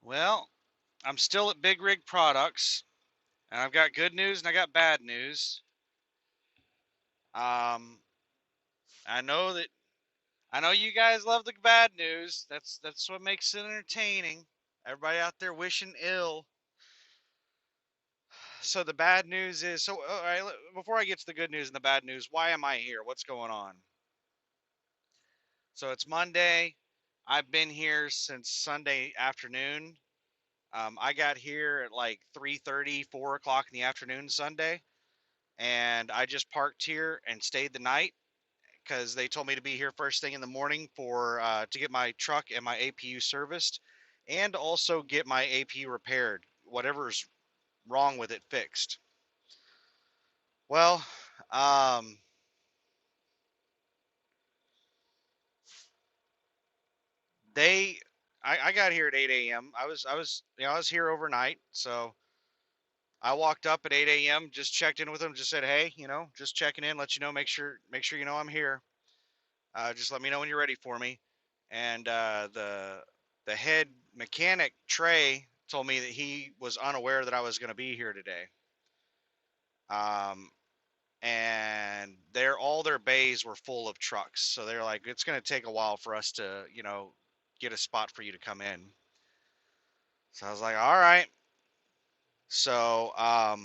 Well, I'm still at Big Rig Products, and I've got good news and I got bad news. Um, I know that I know you guys love the bad news. That's what makes it entertaining. Everybody out there wishing ill. So the bad news is all right. Before I get to the good news and the bad news, why am I here? What's going on? So it's Monday. I've been here since Sunday afternoon. I got here at like 3:30, 4 o'clock in the afternoon Sunday. And I just parked here and stayed the night because they told me to be here first thing in the morning for to get my truck and my APU serviced, and also get my APU repaired, whatever's wrong with it fixed. Well, um, they, I got here at 8 a.m. I was here overnight, so I walked up at 8 a.m. Just checked in with them, just said, hey, just checking in, let you know, make sure you know I'm here. Just let me know when you're ready for me. And the head mechanic Trey told me that he was unaware that I was going to be here today. Um, and all their bays were full of trucks, so they're like, it's going to take a while for us to get a spot for you to come in. So I was like, all right. So I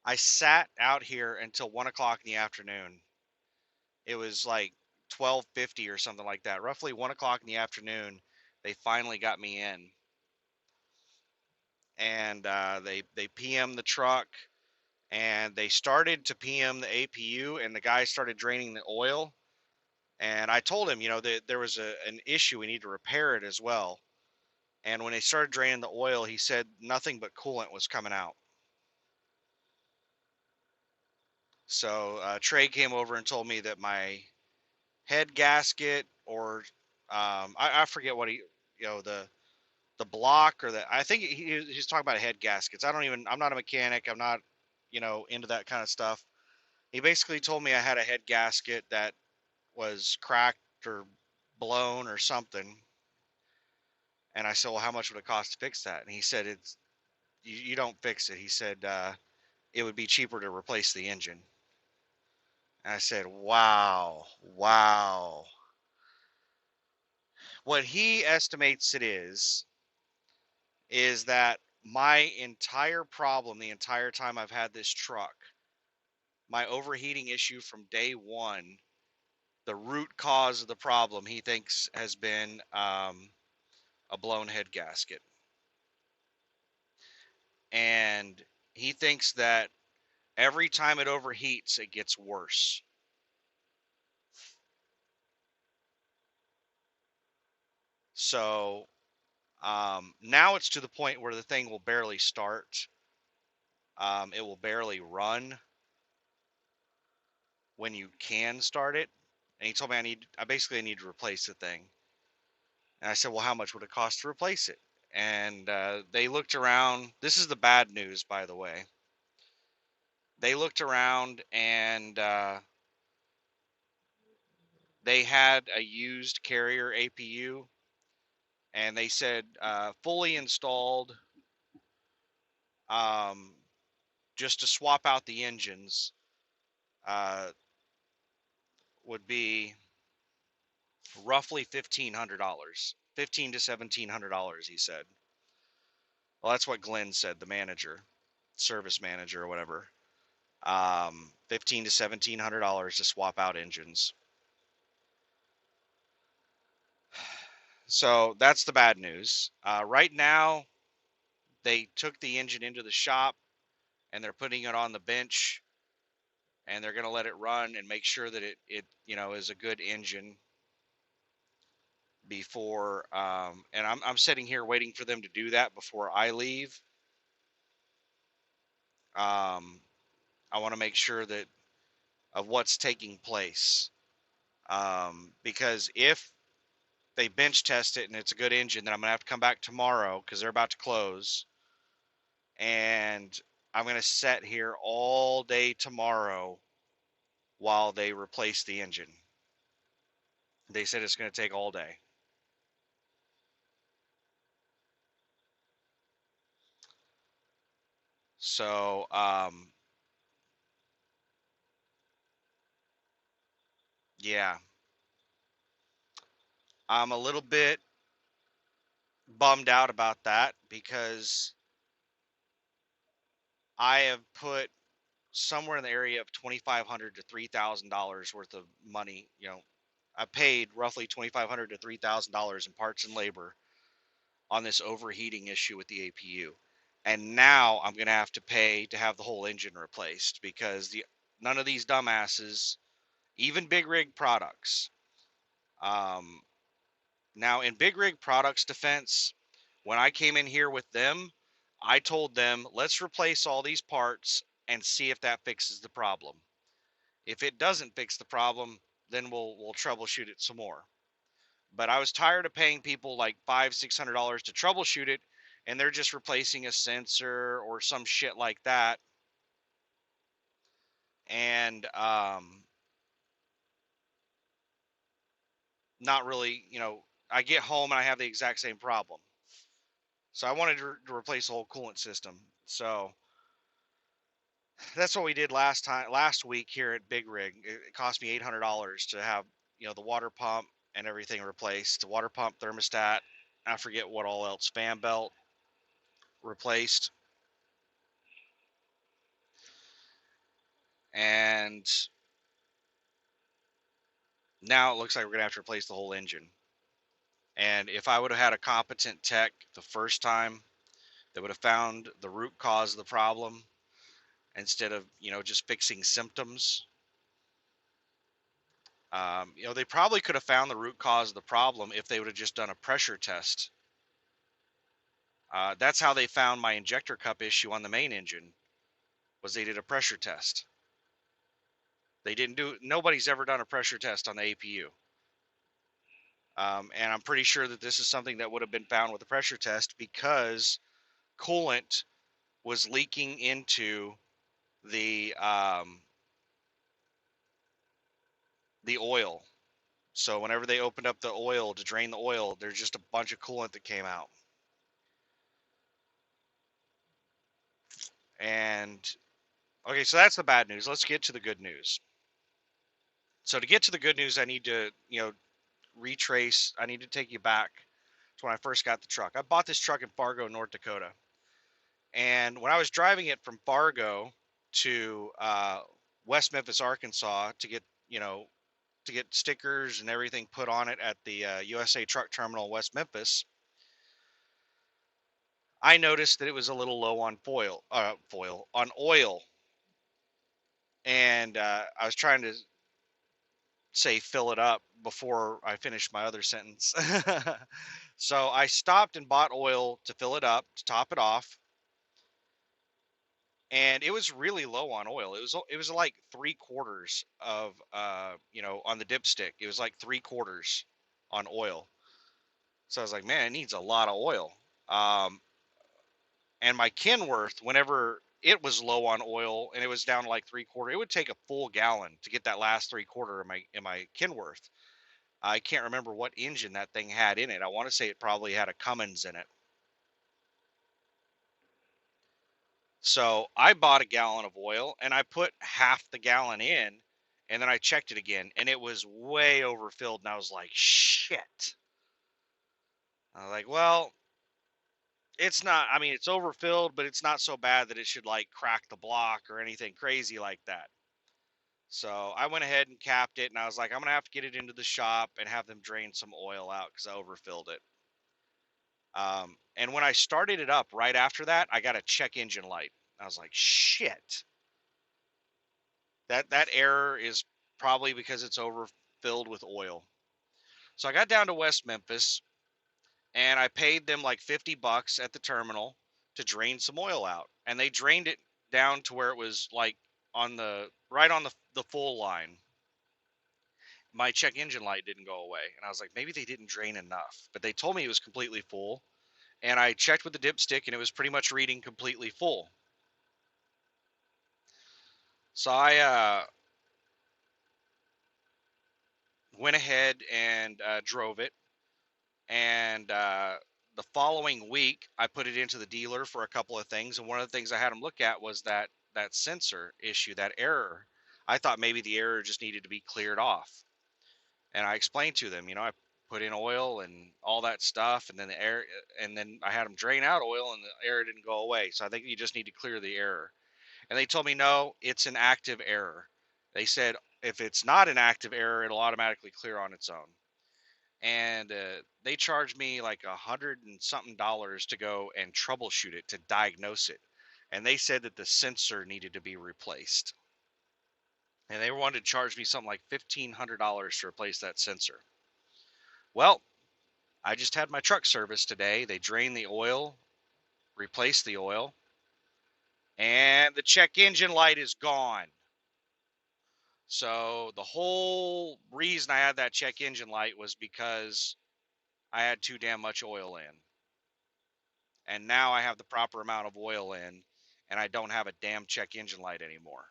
I sat out here until 1 o'clock in the afternoon. It was like 12:50 or something like that. Roughly 1 o'clock in the afternoon, they finally got me in, and they PM the truck, and they started to PM the APU, and the guy started draining the oil. And I told him, that there was an issue, we need to repair it as well. And when they started draining the oil, he said nothing but coolant was coming out. So Trey came over and told me that my head gasket, or I forget what the block, or I think he's talking about head gaskets. I'm not a mechanic. I'm not, into that kind of stuff. He basically told me I had a head gasket that was cracked or blown or something. And I said, well, how much would it cost to fix that? And he said, you don't fix it. He said, it would be cheaper to replace the engine. And I said, wow, wow. What he estimates it is that my entire problem, the entire time I've had this truck, my overheating issue from day one, the root cause of the problem, he thinks has been a blown head gasket. And he thinks that every time it overheats, it gets worse. So now it's to the point where the thing will barely start. It will barely run when you can start it. And he told me I basically need to replace the thing. And I said, well, how much would it cost to replace it? And they looked around. This is the bad news, by the way. They looked around, and they had a used carrier APU, and they said fully installed, um, just to swap out the engines, uh, would be roughly $1,500, $1,500 to $1,700. He said. Well, that's what Glenn said, the manager, service manager, or whatever. $1,500 to $1,700 to swap out engines. So that's the bad news. Right now, they took the engine into the shop, and they're putting it on the bench, and they're going to let it run and make sure that it is a good engine before. And I'm sitting here waiting for them to do that before I leave. Um, I want to make sure that of what's taking place. Because if they bench test it and it's a good engine, then I'm going to have to come back tomorrow because they're about to close. And I'm going to sit here all day tomorrow while they replace the engine. They said it's going to take all day. So, yeah, I'm a little bit bummed out about that because I have put somewhere in the area of $2,500 to $3,000 worth of money. I paid roughly $2,500 to $3,000 in parts and labor on this overheating issue with the APU. And now I'm going to have to pay to have the whole engine replaced because none of these dumbasses, even big rig products, um, now in big rig products defense, when I came in here with them, I told them, let's replace all these parts and see if that fixes the problem. If it doesn't fix the problem, then we'll troubleshoot it some more. But I was tired of paying people like $500-600 to troubleshoot it, and they're just replacing a sensor or some shit like that. And not really, I get home and I have the exact same problem. So I wanted to replace the whole coolant system. So that's what we did last week here at Big Rig. It cost me $800 to have, the water pump and everything replaced. The water pump, thermostat, I forget what all else, fan belt replaced. And now it looks like we're going to have to replace the whole engine. And if I would have had a competent tech the first time that would have found the root cause of the problem instead of, just fixing symptoms, they probably could have found the root cause of the problem if they would have just done a pressure test. That's how they found my injector cup issue on the main engine, was they did a pressure test. Nobody's ever done a pressure test on the APU. And I'm pretty sure that this is something that would have been found with a pressure test because coolant was leaking into the oil. So whenever they opened up the oil to drain the oil, there's just a bunch of coolant that came out. And okay, so that's the bad news. Let's get to the good news. So to get to the good news, I need to, retrace. I need to take you back to when I first got the truck. I bought this truck in Fargo, North Dakota. And when I was driving it from Fargo to West Memphis, Arkansas to get, stickers and everything put on it at the USA Truck Terminal, West Memphis, I noticed that it was a little low on on oil. And I was trying to say fill it up before I finished my other sentence. So I stopped and bought oil to fill it up, to top it off. And it was really low on oil. It was like 3/4 of on the dipstick. It was like 3/4 on oil. So I was like, man, it needs a lot of oil. Um, and my Kenworth, whenever it was low on oil and it was down to like 3/4, it would take a full gallon to get that last 3/4 in my Kenworth. I can't remember what engine that thing had in it. I want to say it probably had a Cummins in it. So I bought a gallon of oil and I put half the gallon in, and then I checked it again and it was way overfilled. And I was like, shit. I was like, well, it's not, I mean, it's overfilled, but it's not so bad that it should like crack the block or anything crazy like that. So I went ahead and capped it, and I was like, I'm going to have to get it into the shop and have them drain some oil out because I overfilled it. And when I started it up right after that, I got a check engine light. I was like, shit. That error is probably because it's overfilled with oil. So I got down to West Memphis and I paid them like $50 at the terminal to drain some oil out. And they drained it down to where it was like right on the full line. My check engine light didn't go away. And I was like, maybe they didn't drain enough. But they told me it was completely full. And I checked with the dipstick and it was pretty much reading completely full. So I went ahead and drove it. And the following week, I put it into the dealer for a couple of things. And one of the things I had them look at was that sensor issue, that error. I thought maybe the error just needed to be cleared off. And I explained to them, I put in oil and all that stuff, and then the air, and then I had them drain out oil, and the error didn't go away. So I think you just need to clear the error. And they told me, no, it's an active error. They said if it's not an active error, it'll automatically clear on its own. And they charged me like $100 and something to go and troubleshoot it to diagnose it. And they said that the sensor needed to be replaced. And they wanted to charge me something like $1,500 to replace that sensor. Well, I just had my truck service today. They drained the oil, replaced the oil, and the check engine light is gone. So the whole reason I had that check engine light was because I had too damn much oil in. And now I have the proper amount of oil in, and I don't have a damn check engine light anymore.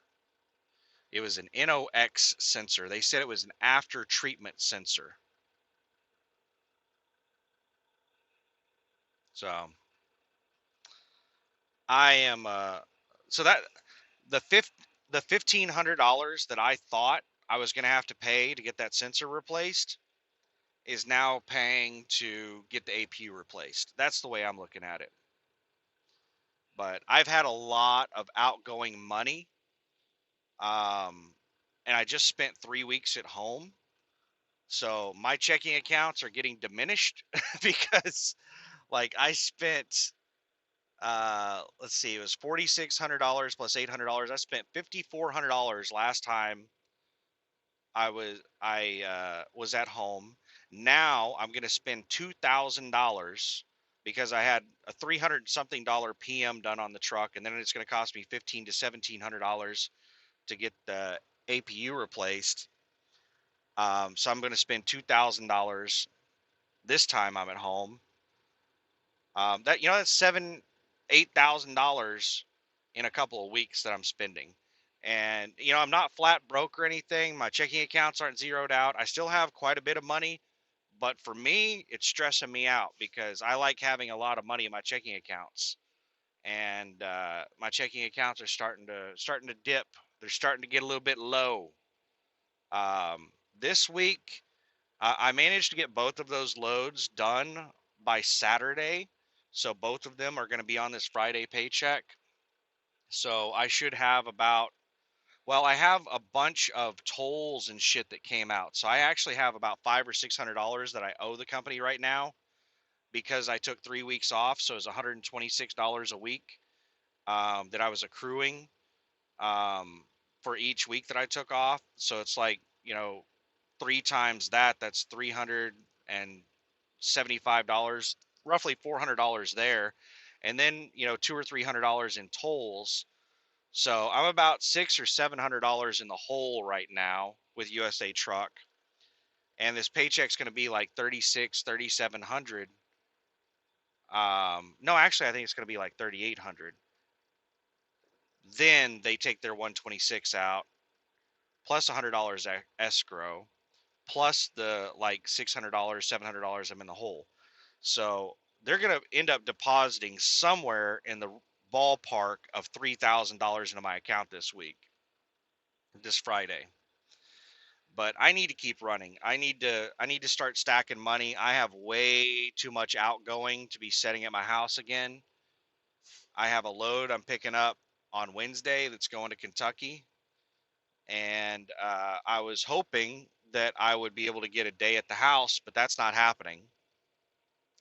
It was an NOx sensor. They said it was an after treatment sensor. So I am so that the $1,500 that I thought I was going to have to pay to get that sensor replaced is now paying to get the APU replaced. That's the way I'm looking at it. But I've had a lot of outgoing money, um, and I just spent 3 weeks at home, so my checking accounts are getting diminished because, like, I spent let's see, it was $4,600 plus $800. I spent $5,400 last time I was at home. Now I'm going to spend $2,000 because I had a $300 something PM done on the truck, and then it's going to cost me $1,500 to $1,700 to get the APU replaced. So I'm going to spend $2,000 this time I'm at home. That's $8,000 in a couple of weeks that I'm spending. And I'm not flat broke or anything. My checking accounts aren't zeroed out. I still have quite a bit of money, but for me, it's stressing me out because I like having a lot of money in my checking accounts. And my checking accounts are starting to dip. They're starting to get a little bit low. This week, I managed to get both of those loads done by Saturday. So both of them are going to be on this Friday paycheck. So I should have I have a bunch of tolls and shit that came out. So I actually have about $500 or $600 that I owe the company right now because I took 3 weeks off. So it's $126 a week that I was accruing um, for each week that I took off. So it's like, three times that, that's $375, roughly $400 there. And then, $200 or $300 in tolls. So I'm about $600 or $700 in the hole right now with USA Truck. And this paycheck's going to be like 3,700. No, actually, I think it's going to be like 3,800. Then they take their 126 out plus $100 escrow plus the like $600, $700 I'm in the hole. So they're going to end up depositing somewhere in the ballpark of $3,000 into my account this Friday. But I need to keep running. I need to start stacking money. I have way too much outgoing to be setting at my house again. I have a load I'm picking up on Wednesday that's going to Kentucky, and I was hoping that I would be able to get a day at the house, but that's not happening.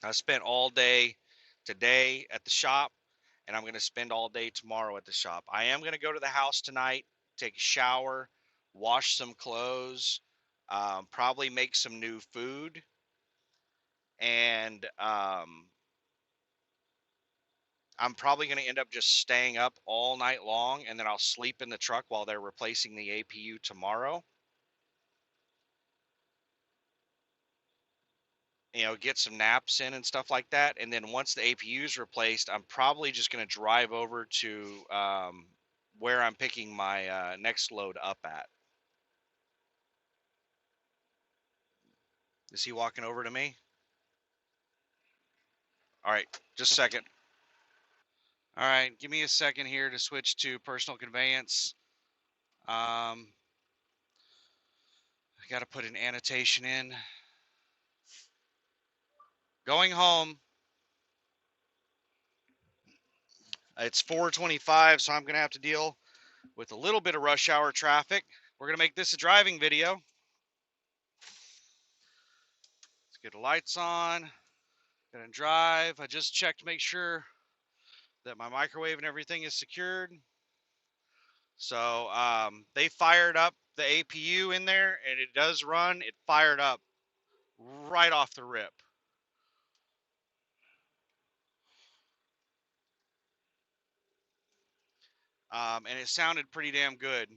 I spent all day today at the shop, and I'm going to spend all day tomorrow at the shop. I am going to go to the house tonight, take a shower, wash some clothes, probably make some new food, and I'm probably going to end up just staying up all night long, and then I'll sleep in the truck while they're replacing the APU tomorrow. Get some naps in and stuff like that. And then once the APU is replaced, I'm probably just going to drive over to where I'm picking my next load up at. Is he walking over to me? All right, just a second. All right, give me a second here to switch to personal conveyance. I got to put an annotation in. Going home. It's 4:25, so I'm going to have to deal with a little bit of rush hour traffic. We're going to make this a driving video. Let's get the lights on. Gonna drive. I just checked to make sure that my microwave and everything is secured. So they fired up the APU in there, and it does run. It fired up right off the rip. And it sounded pretty damn good.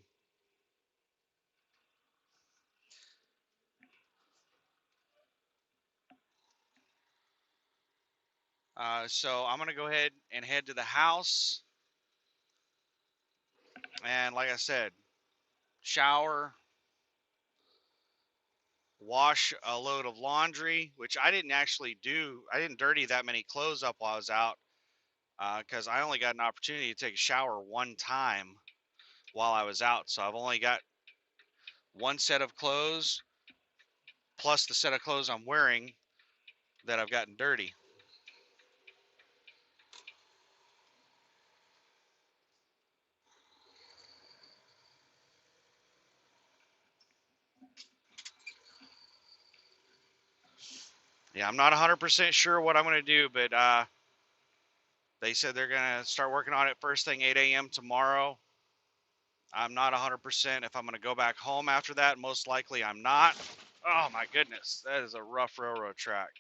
So I'm gonna go ahead and head to the house, and like I said, shower, wash a load of laundry, which I didn't actually do. I didn't dirty that many clothes up while I was out, because I only got an opportunity to take a shower one time while I was out. So I've only got one set of clothes plus the set of clothes I'm wearing that I've gotten dirty. Yeah, I'm not 100% sure what I'm going to do, but they said they're going to start working on it first thing 8 a.m. tomorrow. I'm not 100% if I'm going to go back home after that. Most likely I'm not. Oh my goodness, that is a rough railroad track.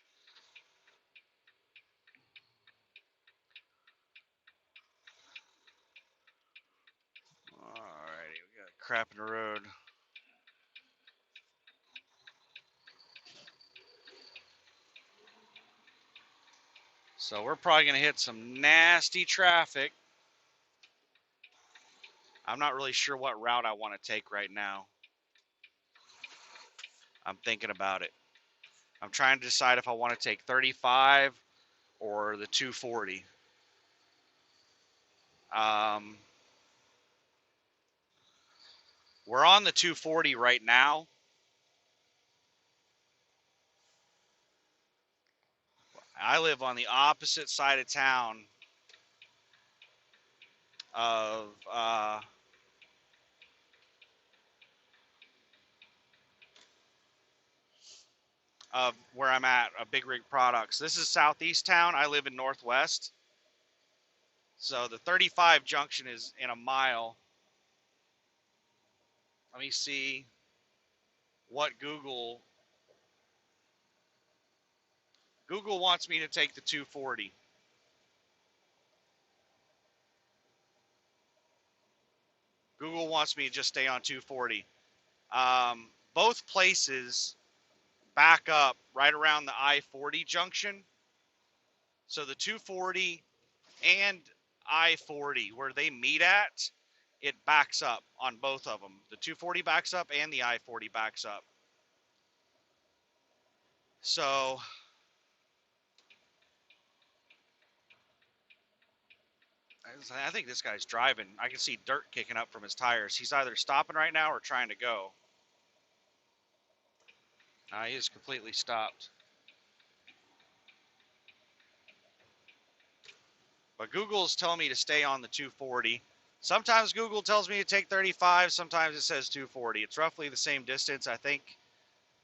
Alrighty, we got crap in the road. So we're probably going to hit some nasty traffic. I'm not really sure what route I want to take right now. I'm thinking about it. I'm trying to decide if I want to take 35 or the 240. Um, we're on the 240 right now. I live on the opposite side of town of where I'm at, Big Rig Products. This is southeast town. I live in northwest. So the 35 junction is in a mile. Let me see what Google wants me to take the 240. Google wants me to just stay on 240. Both places back up right around the I-40 junction. So the 240 and I-40, where they meet at, it backs up on both of them. The 240 backs up and the I-40 backs up. So I think this guy's driving. I can see dirt kicking up from his tires. He's either stopping right now or trying to go. He is completely stopped. But Google's telling me to stay on the 240. Sometimes Google tells me to take 35. Sometimes it says 240. It's roughly the same distance. I think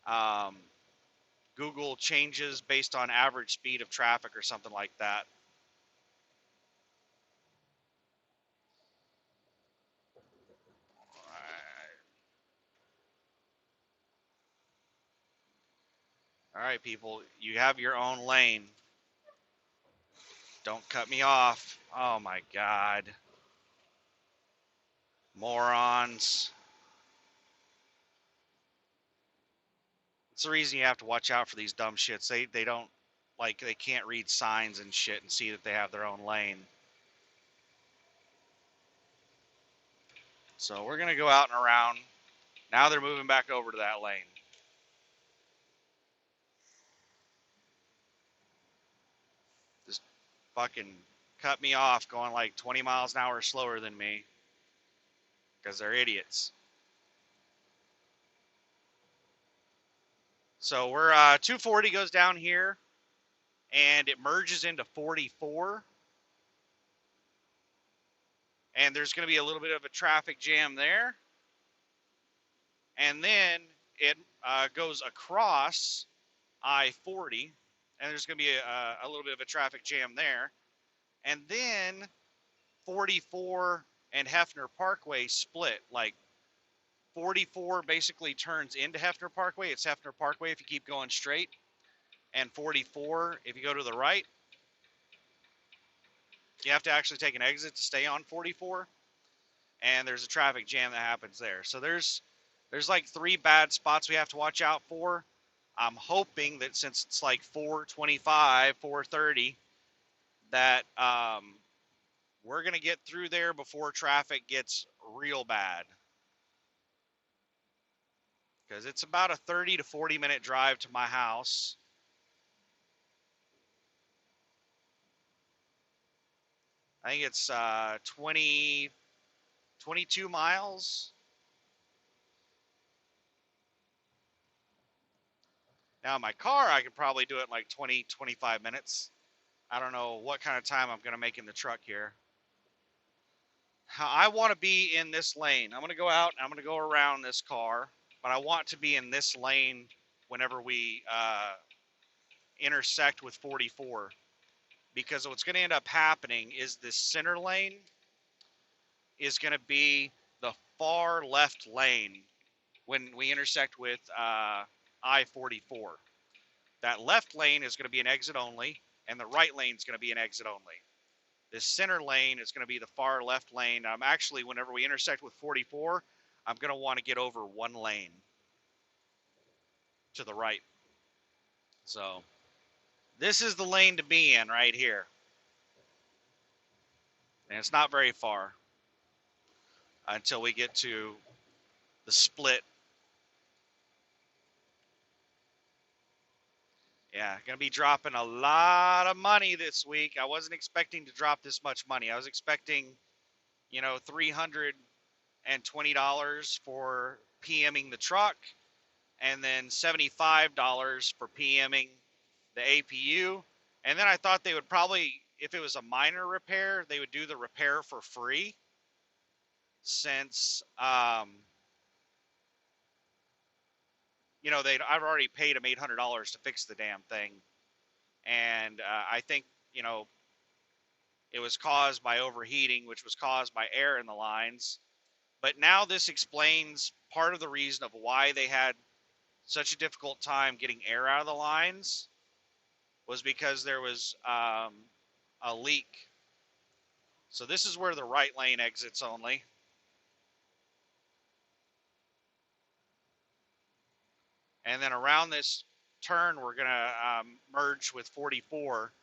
um, Google changes based on average speed of traffic or something like that. All right, people, you have your own lane. Don't cut me off. Oh my God. Morons. It's the reason you have to watch out for these dumb shits. They don't, like, they can't read signs and shit and see that they have their own lane. So we're going to go out and around. Now they're moving back over to that lane. fucking cut me off going like 20 miles an hour slower than me because they're idiots. So we're 240 goes down here and it merges into 44, and there's going to be a little bit of a traffic jam there, and then it goes across I-40, and there's going to be a little bit of a traffic jam there, and then 44 and Hefner Parkway split. Like 44 basically turns into Hefner Parkway. It's Hefner Parkway if you keep going straight, and 44 if you go to the right. You have to actually take an exit to stay on 44, and there's a traffic jam that happens there. So there's like 3 bad spots we have to watch out for. I'm hoping that since it's like 4:25, 4:30, that we're gonna get through there before traffic gets real bad. Because it's about a 30 to 40 minute drive to my house. I think it's 22 miles. Now, my car, I could probably do it in like 20, 25 minutes. I don't know what kind of time I'm going to make in the truck here. I want to be in this lane. I'm going to go out and I'm going to go around this car, but I want to be in this lane whenever we intersect with 44. Because what's going to end up happening is this center lane is going to be the far left lane when we intersect with I-44. That left lane is going to be an exit only, and the right lane is going to be an exit only. This center lane is going to be the far left lane. I'm actually, whenever we intersect with 44, I'm going to want to get over one lane to the right. So this is the lane to be in right here. And it's not very far until we get to the split. Yeah, going to be dropping a lot of money this week. I wasn't expecting to drop this much money. I was expecting, $320 for PMing the truck, and then $75 for PMing the APU. And then I thought they would probably, if it was a minor repair, they would do the repair for free, since I've already paid them $800 to fix the damn thing, and I think it was caused by overheating, which was caused by air in the lines. But now this explains part of the reason of why they had such a difficult time getting air out of the lines, was because there was a leak. So this is where the right lane exits only. And then around this turn, we're going to merge with 44,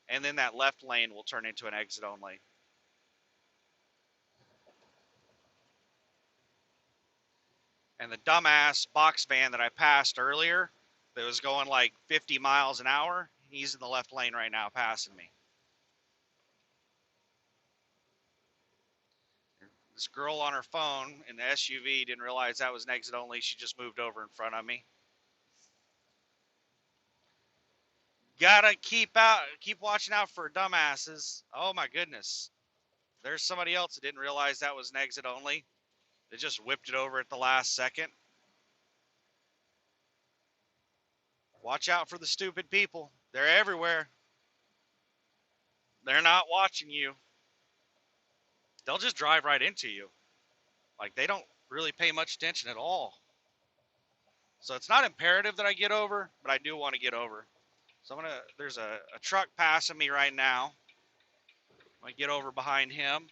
and then that left lane will turn into an exit only. And the dumbass box van that I passed earlier that was going like 50 miles an hour, he's in the left lane right now passing me. This girl on her phone in the SUV didn't realize that was an exit only. She just moved over in front of me. Gotta keep watching out for dumbasses. Oh my goodness. There's somebody else that didn't realize that was an exit only. They just whipped it over at the last second. Watch out for the stupid people. They're everywhere. They're not watching you. They'll just drive right into you. Like, they don't really pay much attention at all. So it's not imperative that I get over, but I do want to get over. So there's a truck passing me right now. I'm going to get over behind him.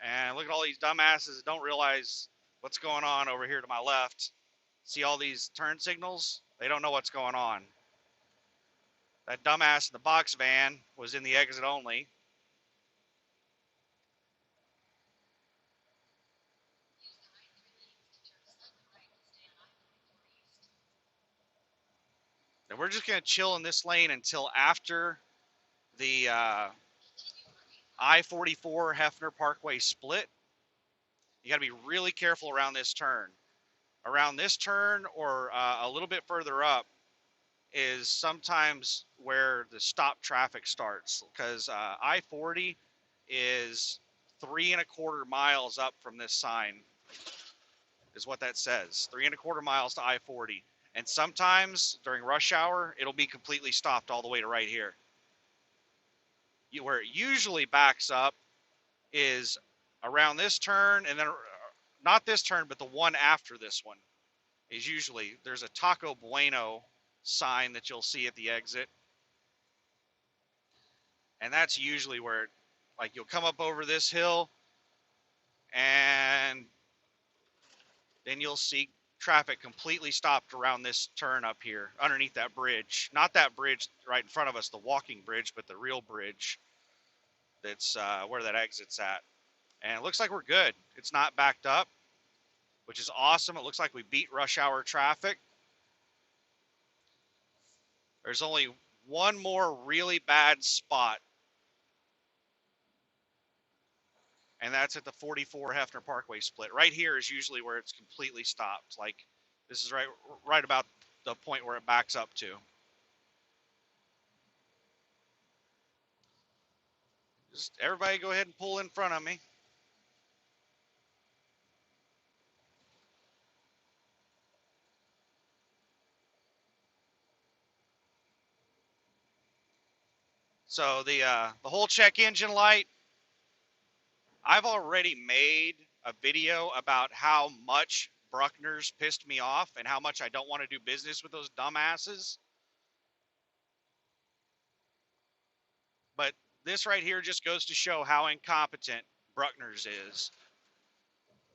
And look at all these dumbasses that don't realize what's going on over here to my left. See all these turn signals? They don't know what's going on. That dumbass in the box van was in the exit only. And we're just going to chill in this lane until after the I-44 Hefner Parkway split. You got to be really careful around this turn. Around this turn or a little bit further up is sometimes where the stop traffic starts, because I-40 is 3.25 miles up from this sign, is what that says. 3.25 miles to I-40. And sometimes during rush hour, it'll be completely stopped all the way to right here. Where it usually backs up is around this turn, and then not this turn, but the one after this one is usually, there's a Taco Bueno sign that you'll see at the exit. And that's usually where, like, you'll come up over this hill and then you'll see traffic completely stopped around this turn up here underneath that bridge. Not that bridge right in front of us, the walking bridge, but the real bridge that's where that exit's at. And it looks like we're good. It's not backed up, which is awesome. It looks like we beat rush hour traffic. There's only one more really bad spot, and that's at the 44 Hefner Parkway split. Right here is usually where it's completely stopped. Like, this is right about the point where it backs up to. Just everybody go ahead and pull in front of me. So the whole check engine light, I've already made a video about how much Bruckner's pissed me off and how much I don't want to do business with those dumbasses. But this right here just goes to show how incompetent Bruckner's is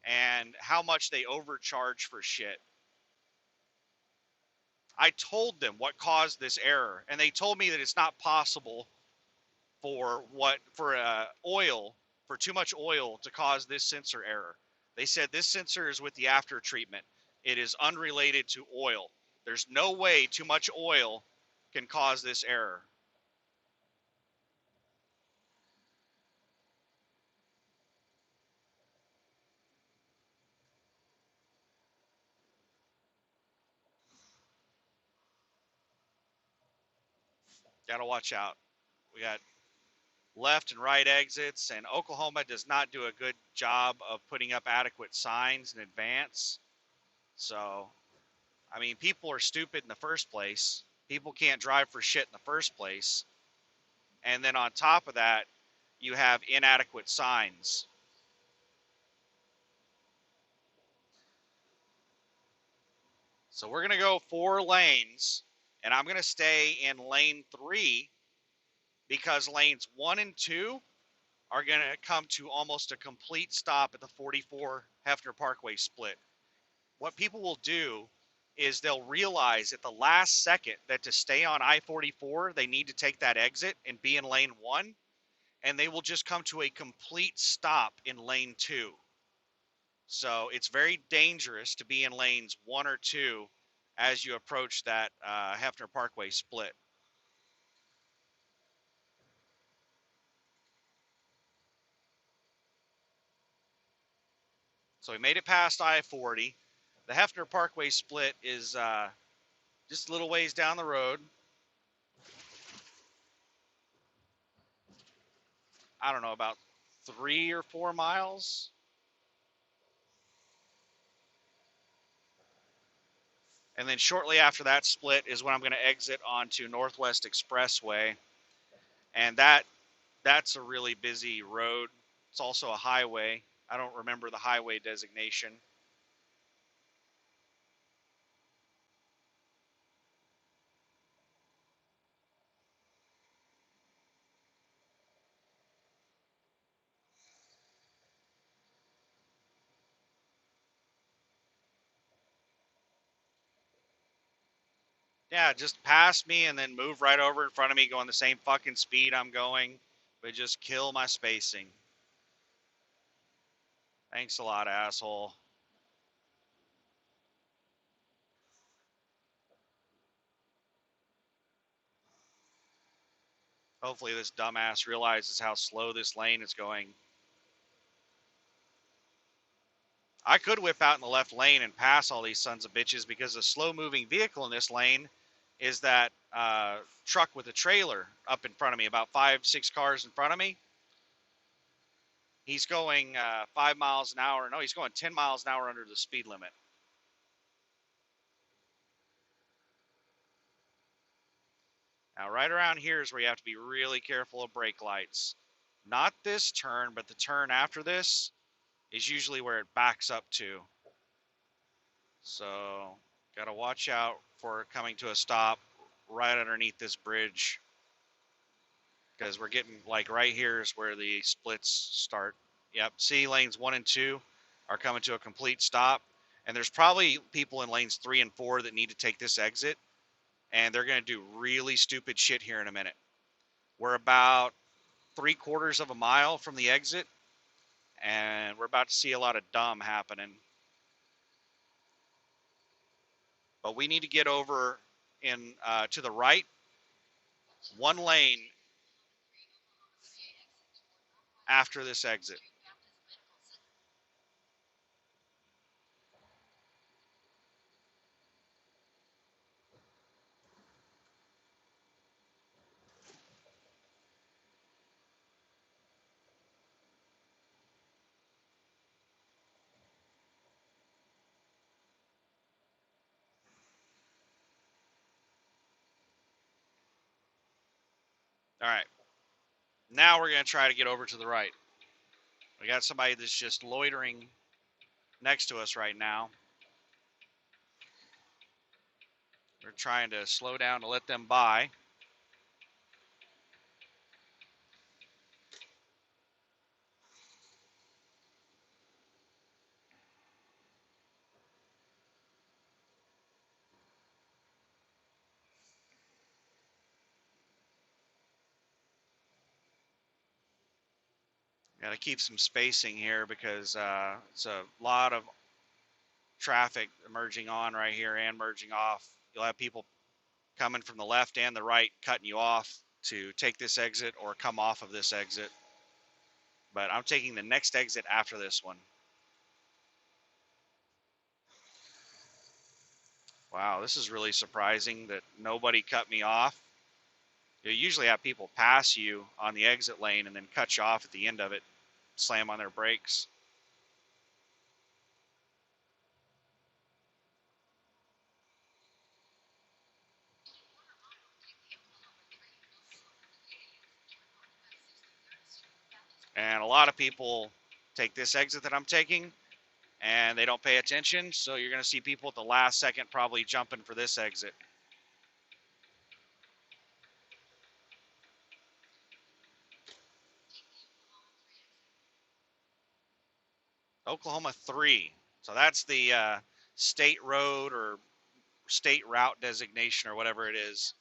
and how much they overcharge for shit. I told them what caused this error, and they told me that it's not possible for too much oil to cause this sensor error. They said this sensor is with the after treatment. It is unrelated to oil. There's no way too much oil can cause this error. Gotta watch out. We got left and right exits, and Oklahoma does not do a good job of putting up adequate signs in advance. So, I mean, people are stupid in the first place. People can't drive for shit in the first place. And then on top of that, you have inadequate signs. So we're going to go 4 lanes, and I'm going to stay in lane 3 because lanes 1 and 2 are going to come to almost a complete stop at the 44 Hefner Parkway split. What people will do is they'll realize at the last second that to stay on I-44, they need to take that exit and be in lane 1, and they will just come to a complete stop in lane 2. So it's very dangerous to be in lanes 1 or 2 as you approach that Hefner Parkway split. So we made it past I-40. The Hefner Parkway split is just a little ways down the road. I don't know, about 3 or 4 miles. And then shortly after that split is when I'm going to exit onto Northwest Expressway. And that's a really busy road. It's also a highway. I don't remember the highway designation. Yeah, just pass me and then move right over in front of me going the same fucking speed I'm going, but just kill my spacing. Thanks a lot, asshole. Hopefully this dumbass realizes how slow this lane is going. I could whip out in the left lane and pass all these sons of bitches because the slow moving vehicle in this lane is that truck with a trailer up in front of me, about 5-6 cars in front of me. He's going 5 miles an hour. No, he's going 10 miles an hour under the speed limit. Now, right around here is where you have to be really careful of brake lights. Not this turn, but the turn after this is usually where it backs up to. So, got to watch out for coming to a stop right underneath this bridge, because we're getting, like, right here is where the splits start. Yep, see, lanes 1 and 2 are coming to a complete stop, and there's probably people in lanes 3 and 4 that need to take this exit, and they're going to do really stupid shit here in a minute. We're about 3/4 of a mile from the exit, and we're about to see a lot of dumb happening. But we need to get over in to the right, one lane after this exit. All right. Now we're going to try to get over to the right. We got somebody that's just loitering next to us right now. We're trying to slow down to let them by. Got to keep some spacing here because it's a lot of traffic merging on right here and merging off. You'll have people coming from the left and the right cutting you off to take this exit or come off of this exit. But I'm taking the next exit after this one. Wow, this is really surprising that nobody cut me off. You usually have people pass you on the exit lane and then cut you off at the end of it, slam on their brakes. And a lot of people take this exit that I'm taking and they don't pay attention. So you're going to see people at the last second probably jumping for this exit. Oklahoma 3. So that's the state road or state route designation or whatever it is.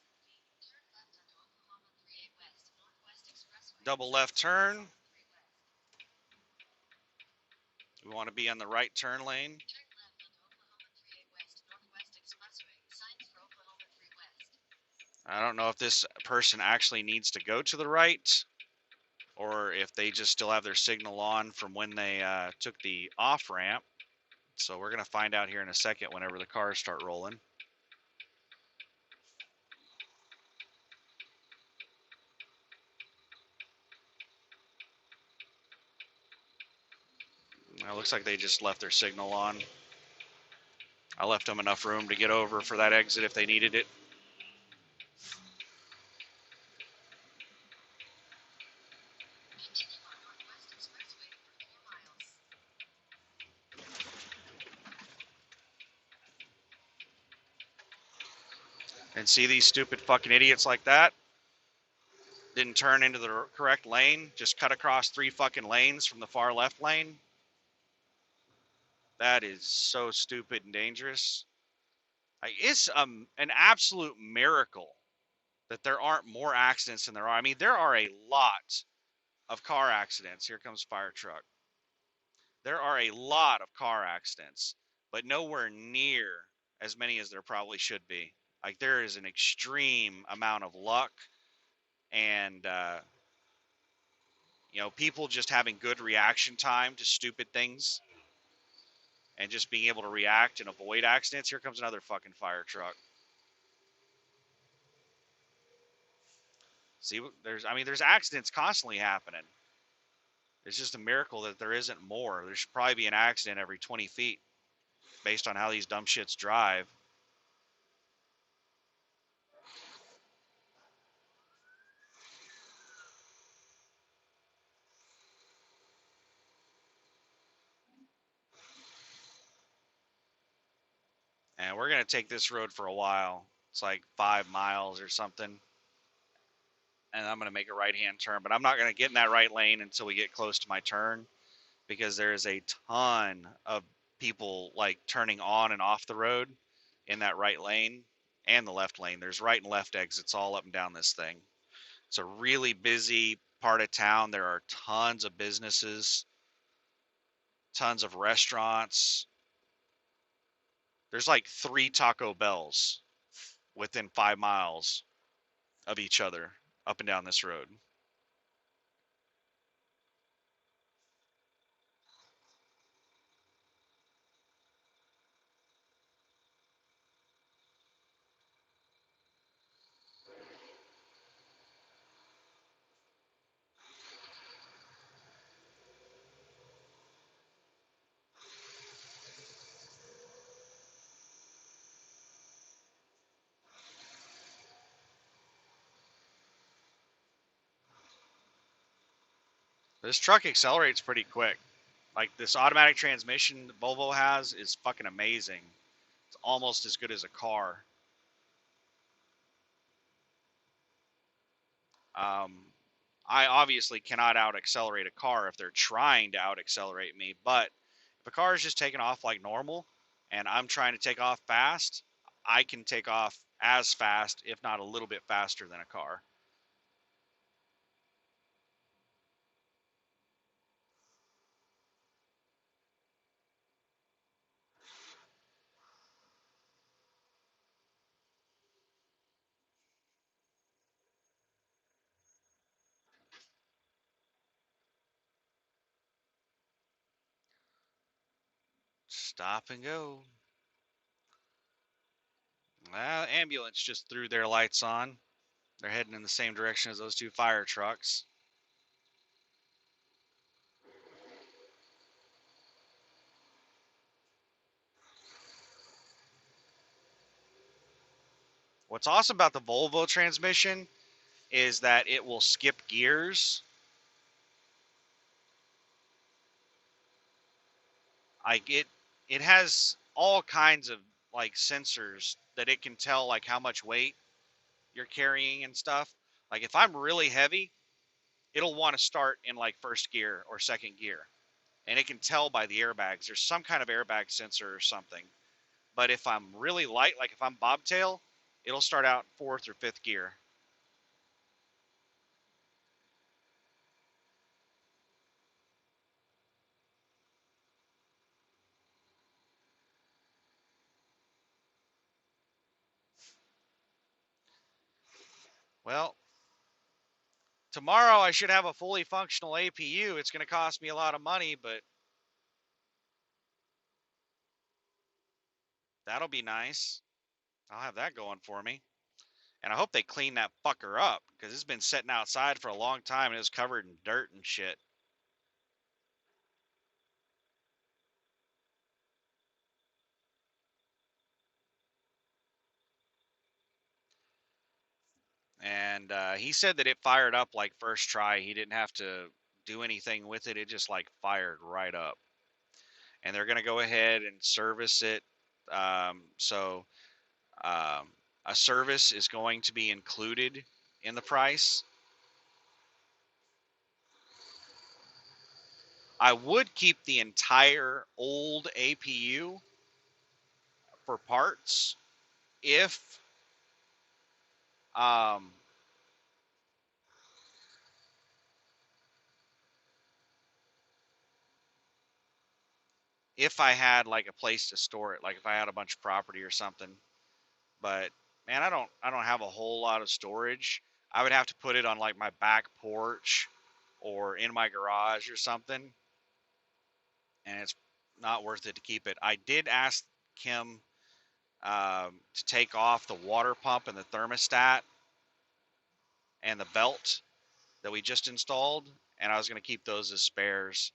Double left turn. We want to be on the right turn lane. I don't know if this person actually needs to go to the right or if they just still have their signal on from when they took the off ramp. So we're going to find out here in a second whenever the cars start rolling. It looks like they just left their signal on. I left them enough room to get over for that exit if they needed it. And see these stupid fucking idiots like that? Didn't turn into the correct lane, just cut across 3 fucking lanes from the far left lane. That is so stupid and dangerous. Like, it's an absolute miracle that there aren't more accidents than there are. I mean, there are a lot of car accidents. Here comes fire truck. There are a lot of car accidents, but nowhere near as many as there probably should be. Like, there is an extreme amount of luck and people just having good reaction time to stupid things and just being able to react and avoid accidents. Here comes another fucking fire truck. See, there's accidents constantly happening. It's just a miracle that there isn't more. There should probably be an accident every 20 feet based on how these dumb shits drive. And we're going to take this road for a while. It's like 5 miles or something. And I'm going to make a right-hand turn, but I'm not going to get in that right lane until we get close to my turn, because there is a ton of people like turning on and off the road in that right lane and the left lane. There's right and left exits all up and down this thing. It's a really busy part of town. There are tons of businesses, tons of restaurants. There's like 3 Taco Bells within 5 miles of each other up and down this road. This truck accelerates pretty quick. Like, this automatic transmission that Volvo has is fucking amazing. It's almost as good as a car. Um, I obviously cannot out accelerate a car if they're trying to out accelerate me, but if a car is just taking off like normal and I'm trying to take off fast, I can take off as fast, if not a little bit faster than a car. Stop and go. Ambulance just threw their lights on. They're heading in the same direction as those 2 fire trucks. What's awesome about the Volvo transmission is that it will skip gears. Like, it has all kinds of like sensors that it can tell like how much weight you're carrying and stuff. Like, if I'm really heavy, it'll want to start in like first gear or second gear. And it can tell by the airbags. There's some kind of airbag sensor or something. But if I'm really light, like if I'm bobtail, it'll start out fourth or fifth gear. Well, tomorrow I should have a fully functional APU. It's going to cost me a lot of money, but that'll be nice. I'll have that going for me. And I hope they clean that fucker up, because it's been sitting outside for a long time and it's covered in dirt and shit. And he said that it fired up like first try. He didn't have to do anything with it. It just like fired right up. And they're going to go ahead and service it. So a service is going to be included in the price. I would keep the entire old APU for parts if um, if I had like a place to store it, like if I had a bunch of property or something. But man, I don't have a whole lot of storage. I would have to put it on like my back porch or in my garage or something, and it's not worth it to keep it. I did ask Kim to take off the water pump and the thermostat and the belt that we just installed, and I was going to keep those as spares.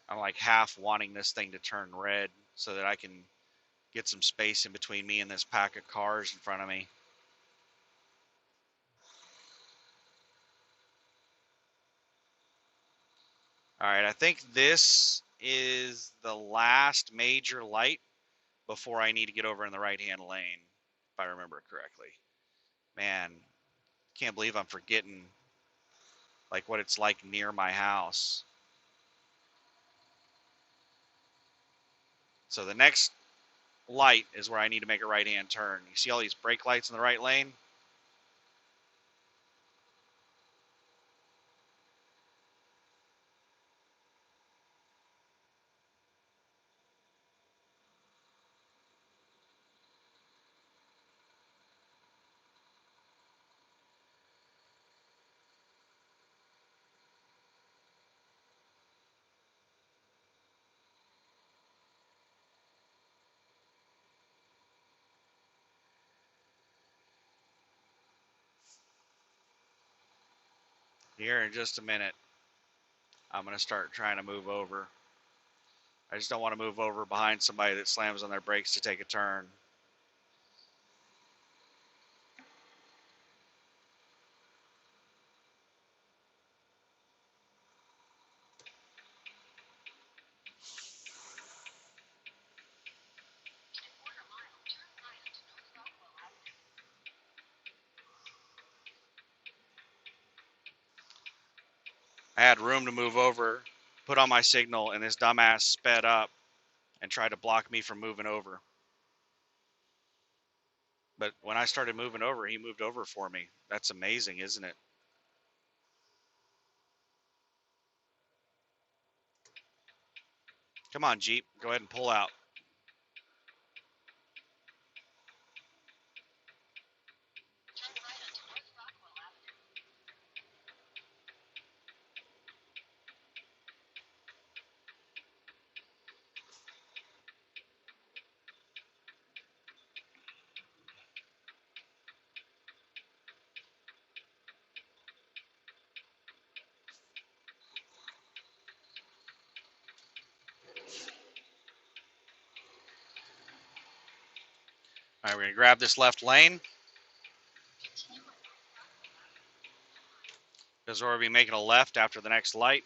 I'm like half wanting this thing to turn red so that I can get some space in between me and this pack of cars in front of me. All right, I think this is the last major light before I need to get over in the right-hand lane, if I remember correctly. Man, can't believe I'm forgetting like what it's like near my house. So the next light is where I need to make a right-hand turn. You see all these brake lights in the right lane? Here in just a minute, I'm going to start trying to move over. I just don't want to move over behind somebody that slams on their brakes to take a turn. I had room to move over, put on my signal, and this dumbass sped up and tried to block me from moving over. But when I started moving over, he moved over for me. That's amazing, isn't it? Come on, Jeep. Go ahead and pull out. All right, we're going to grab this left lane because we're going to be making a left after the next light.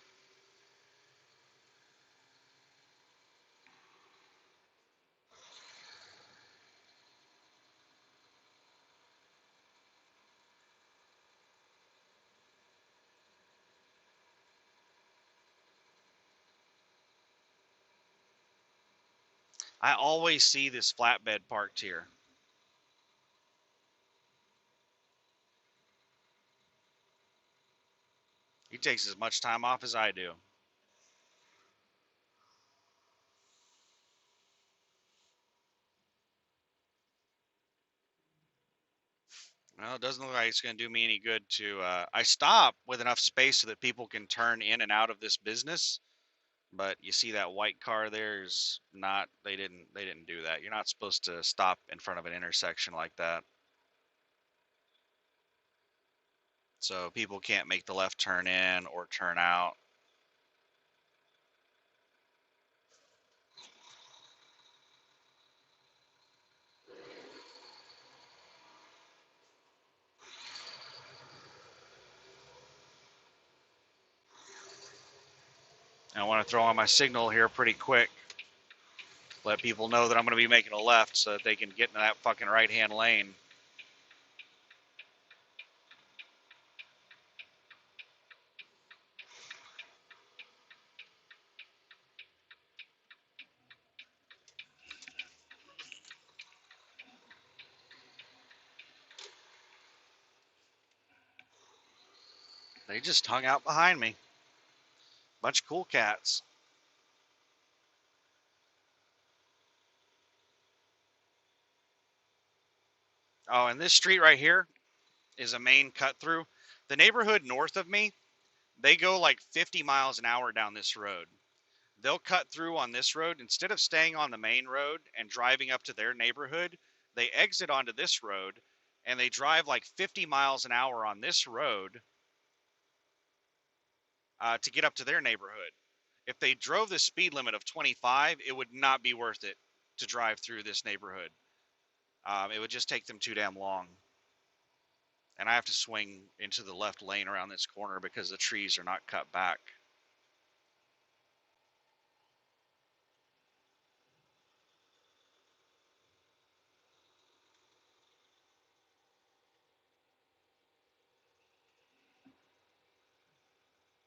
I always see this flatbed parked here. He takes as much time off as I do. Well, it doesn't look like it's going to do me any good to. I stop with enough space so that people can turn in and out of this business. But you see that white car there is not. They didn't do that. You're not supposed to stop in front of an intersection like that. So people can't make the left turn in or turn out. And I want to throw on my signal here pretty quick. Let people know that I'm going to be making a left so that they can get in that fucking right-hand lane. They just hung out behind me. Bunch of cool cats. Oh, and this street right here is a main cut through. The neighborhood north of me, they go like 50 miles an hour down this road. They'll cut through on this road instead of staying on the main road and driving up to their neighborhood. They exit onto this road and they drive like 50 miles an hour on this road to get up to their neighborhood. If they drove the speed limit of 25, it would not be worth it to drive through this neighborhood. It would just take them too damn long. And I have to swing into the left lane around this corner because the trees are not cut back.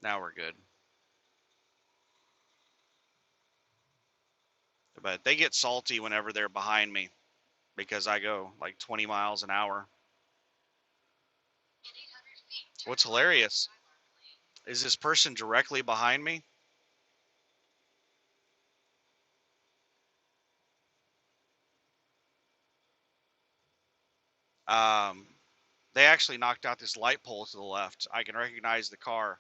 Now we're good. But they get salty whenever they're behind me because I go like 20 miles an hour. What's hilarious is this person directly behind me. Um, they actually knocked out this light pole to the left. I can recognize the car.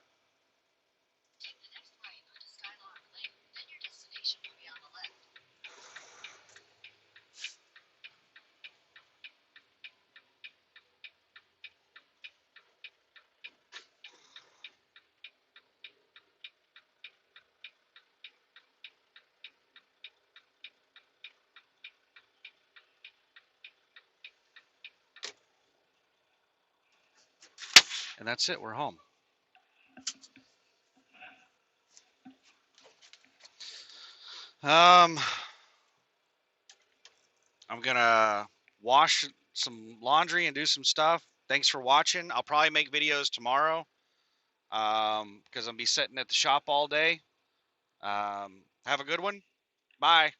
And that's it. We're home. Um, I'm gonna wash some laundry and do some stuff. Thanks for watching. I'll probably make videos tomorrow. Because I'll be sitting at the shop all day. Have a good one. Bye.